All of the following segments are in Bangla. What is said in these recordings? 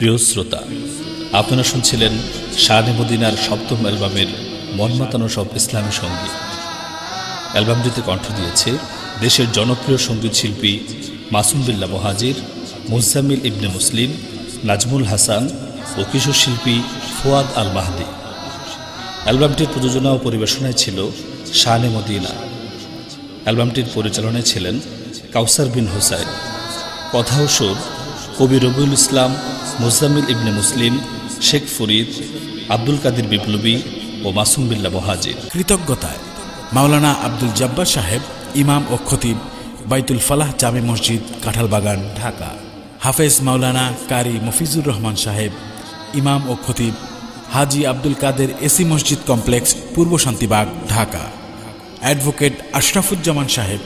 প্রিয় শ্রোতা, আপনারা শুনছিলেন শানে মদিনার সপ্তম অ্যালবামের মন মাতানো সব ইসলামী সঙ্গীত। অ্যালবামটিতে কণ্ঠ দিয়েছে দেশের জনপ্রিয় সঙ্গীত শিল্পী মাসুম বিল্লাহ মুহাজির, মুজাম্মিল ইবনে মুসলিম, নাজমুল হাসান ও কিশোর শিল্পী ফুয়াদ আল মাহদি। অ্যালবামটির প্রযোজনা ও পরিবেশনায় ছিল শানে মদিনা। অ্যালবামটির পরিচালনায় ছিলেন কাউসার বিন হোসাইন। কথা ও সুর কবি রবিউল ইসলাম, মুজাম্মিল ইবনে মুসলিম, শেখ ফরিদ, আব্দুল কাদির বিপ্লবী ও মাসুম বিল্লাহ মুহাজির। কৃতজ্ঞতায় মাওলানা আব্দুল জব্বার সাহেব, ইমাম ও খতিব, বাইতুল ফালাহ জামে মসজিদ, কাঁঠালবাগান, ঢাকা। হাফেজ মাওলানা কারি মফিজুর রহমান সাহেব, ইমাম ও খতিব, হাজি আব্দুল কাদের এসি মসজিদ কমপ্লেক্স, পূর্ব শান্তিবাগ, ঢাকা। অ্যাডভোকেট আশরাফুজ্জামান সাহেব,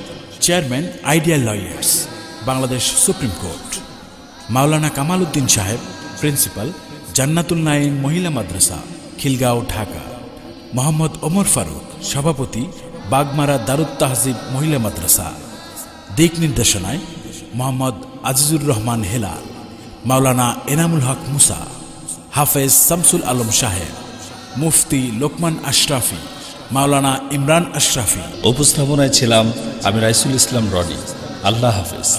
chairman ideal lawyers, Bangladesh supreme court. মাওলানা কামাল উদ্দিন সাহেব, প্রিন্সিপাল, জান্নাতুল নাইম মহিলা মাদ্রাসা, খিলগাঁও, ঢাকা। মোহাম্মদ ওমর ফারুক, সভাপতি, বাগমারা দারুত তাহজিব মহিলা মাদ্রাসা। দিক নির্দেশনায় মোহাম্মদ আজিজুর রহমান হেলাল, মাওলানা এনামুল হক মুসা, হাফেজ শামসুল আলম সাহেব, মুফতি লোকমান আশরাফি, মাওলানা ইমরান আশরাফি। উপস্থাপনায় ছিলাম আমি রাইসুল ইসলাম রনি। আল্লাহ হাফেজ।